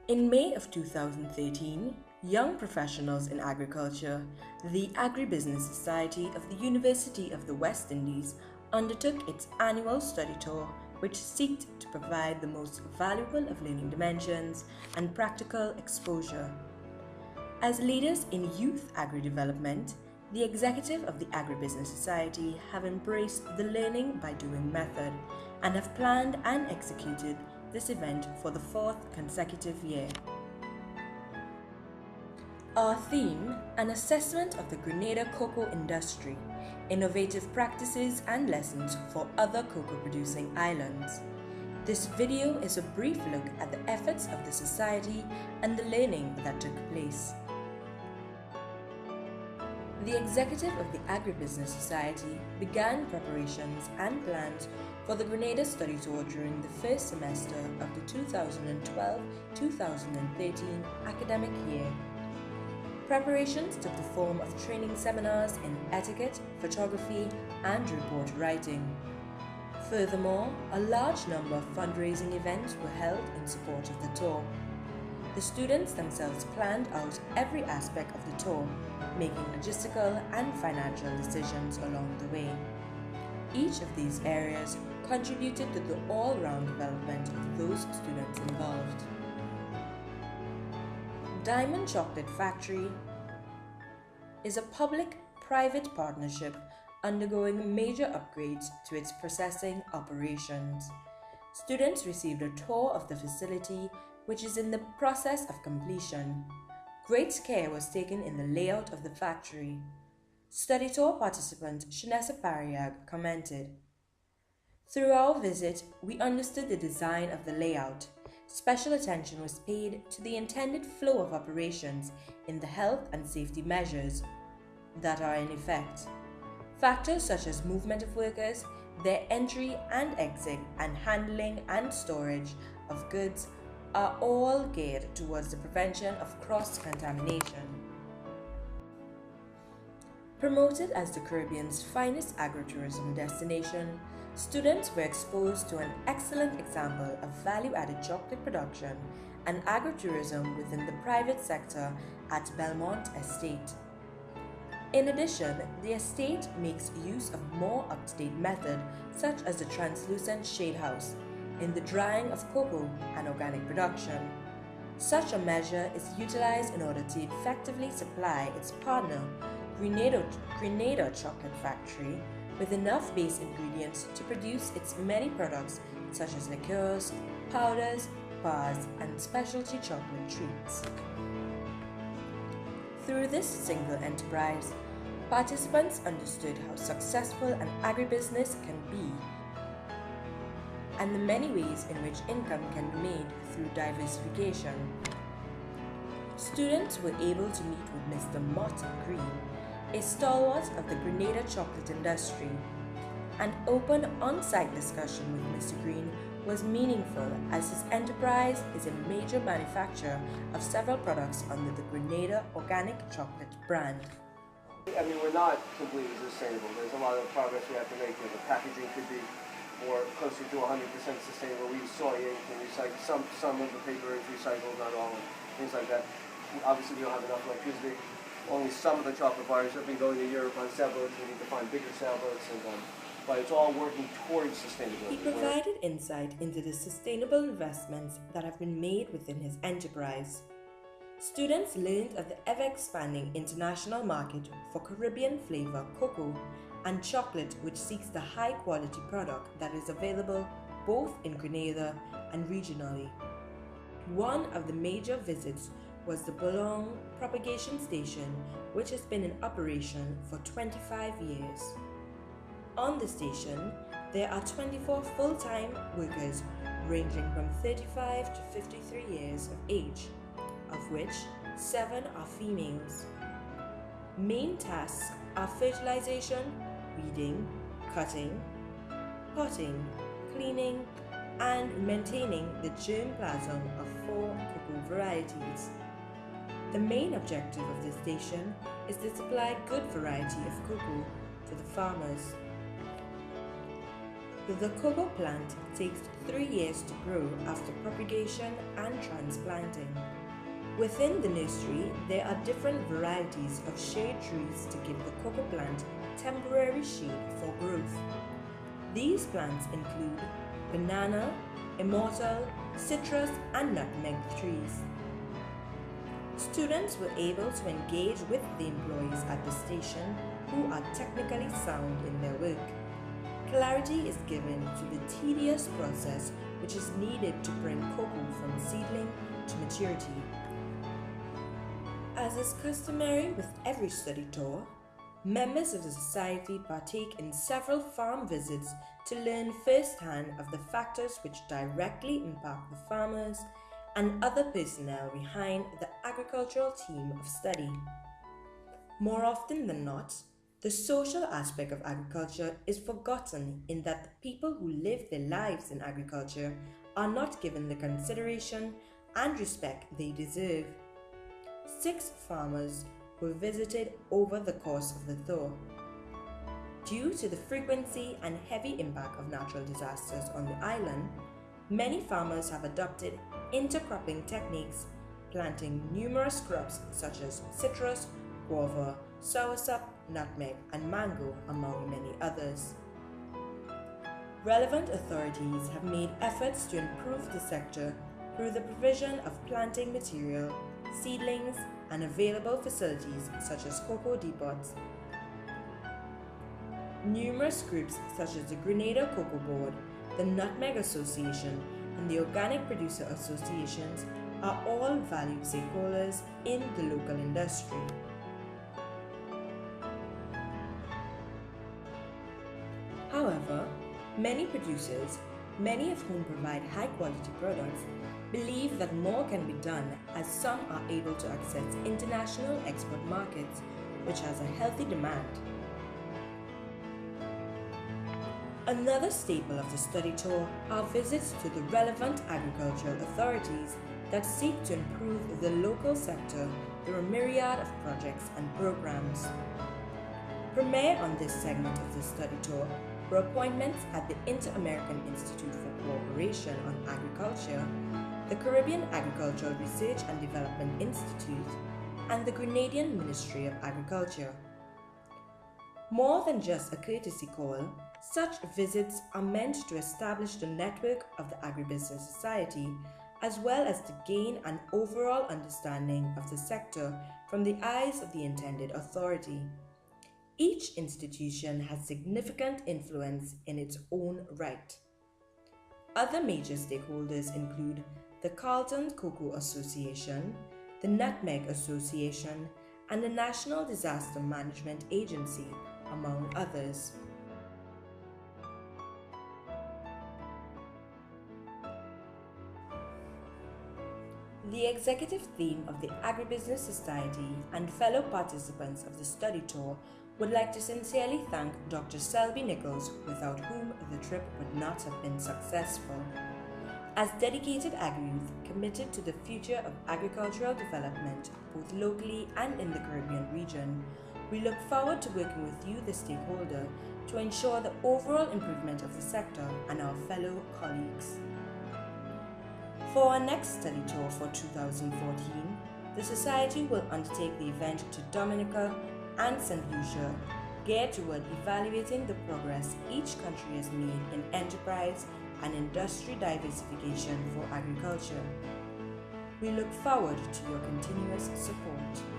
In May of 2013, young professionals in agriculture, the Agribusiness Society of the University of the West Indies undertook its annual study tour, which sought to provide the most valuable of learning dimensions and practical exposure. As leaders in youth agri-development, the executive of the Agribusiness Society have embraced the learning by doing method and have planned and executed this event for the fourth consecutive year. Our theme, an assessment of the Grenada cocoa industry, innovative practices and lessons for other cocoa producing islands. This video is a brief look at the efforts of the Society and the learning that took place. The executive of the Agribusiness Society began preparations and plans for the Grenada study tour during the first semester of the 2012-2013 academic year. Preparations took the form of training seminars in etiquette, photography, and report writing. Furthermore, a large number of fundraising events were held in support of the tour. The students themselves planned out every aspect of the tour, making logistical and financial decisions along the way. Each of these areas contributed to the all-round development of those students involved. Diamond Chocolate Factory is a public-private partnership undergoing major upgrades to its processing operations. Students received a tour of the facility, which is in the process of completion. Great care was taken in the layout of the factory. Study tour participant Shanessa Pariag commented, "Through our visit, we understood the design of the layout. Special attention was paid to the intended flow of operations in the health and safety measures that are in effect. Factors such as movement of workers, their entry and exit, and handling and storage of goods are all geared towards the prevention of cross-contamination." Promoted as the Caribbean's finest agritourism destination, students were exposed to an excellent example of value-added chocolate production and agritourism within the private sector at Belmont Estate. In addition, the estate makes use of more up-to-date methods such as the translucent shade house in the drying of cocoa and organic production. Such a measure is utilized in order to effectively supply its partner, Grenada Chocolate Factory, with enough base ingredients to produce its many products such as liqueurs, powders, bars, and specialty chocolate treats. Through this single enterprise, participants understood how successful an agribusiness can be and the many ways in which income can be made through diversification. Students were able to meet with Mr. Mott Green, a stalwart of the Grenada chocolate industry. An open on-site discussion with Mr. Green was meaningful as his enterprise is a major manufacturer of several products under the Grenada organic chocolate brand. I mean, we're not completely sustainable. There's a lot of progress we have to make here. The packaging could be more closer to 100% sustainable. We use soy ink and recycle. Some of the paper is recycled, not all, and things like that. Obviously, we don't have enough electricity. Only some of the chocolate bars have been going to Europe on sailboats. We need to find bigger sailboats, but it's all working towards sustainability. He provided insight into the sustainable investments that have been made within his enterprise. Students learned of the ever-expanding international market for Caribbean flavor cocoa and chocolate, which seeks the high-quality product that is available both in Grenada and regionally. One of the major visits was the Boulogne Propagation Station, which has been in operation for 25 years. On the station, there are 24 full-time workers ranging from 35 to 53 years of age, of which 7 are females. Main tasks are fertilization, weeding, cutting, potting, cleaning, and maintaining the germplasm of 4 cocoa varieties. The main objective of this station is to supply good variety of cocoa to the farmers. The cocoa plant takes 3 years to grow after propagation and transplanting. Within the nursery, there are different varieties of shade trees to give the cocoa plant temporary shade for growth. These plants include banana, immortal, citrus, and nutmeg trees. Students were able to engage with the employees at the station who are technically sound in their work. Clarity is given to the tedious process which is needed to bring cocoa from seedling to maturity. As is customary with every study tour, members of the society partake in several farm visits to learn firsthand of the factors which directly impact the farmers and other personnel behind the agricultural team of study. More often than not, the social aspect of agriculture is forgotten in that the people who live their lives in agriculture are not given the consideration and respect they deserve. 6 farmers were visited over the course of the tour. Due to the frequency and heavy impact of natural disasters on the island, many farmers have adopted intercropping techniques, planting numerous crops such as citrus, guava, soursop, nutmeg, and mango, among many others. Relevant authorities have made efforts to improve the sector through the provision of planting material, seedlings, and available facilities such as cocoa depots. Numerous groups such as the Grenada Cocoa Board, the Nutmeg Association, and the Organic Producer Associations are all valued stakeholders in the local industry. However, many producers, many of whom provide high-quality products, believe that more can be done as some are able to access international export markets, which has a healthy demand. Another staple of the study tour are visits to the relevant agricultural authorities that seek to improve the local sector through a myriad of projects and programs. Premier on this segment of the study tour were appointments at the Inter-American Institute for Cooperation on Agriculture, the Caribbean Agricultural Research and Development Institute, and the Grenadian Ministry of Agriculture. More than just a courtesy call, such visits are meant to establish the network of the agribusiness society, as well as to gain an overall understanding of the sector from the eyes of the intended authority. Each institution has significant influence in its own right. Other major stakeholders include the Carlton Cocoa Association, the Nutmeg Association, and the National Disaster Management Agency, among others. The executive theme of the Agribusiness Society and fellow participants of the study tour would like to sincerely thank Dr. Selby Nichols, without whom the trip would not have been successful. As dedicated agri-youth committed to the future of agricultural development both locally and in the Caribbean region, we look forward to working with you, the stakeholder, to ensure the overall improvement of the sector and our fellow colleagues. For our next study tour for 2014, the Society will undertake the event to Dominica and St. Lucia, geared toward evaluating the progress each country has made in enterprise and industry diversification for agriculture. We look forward to your continuous support.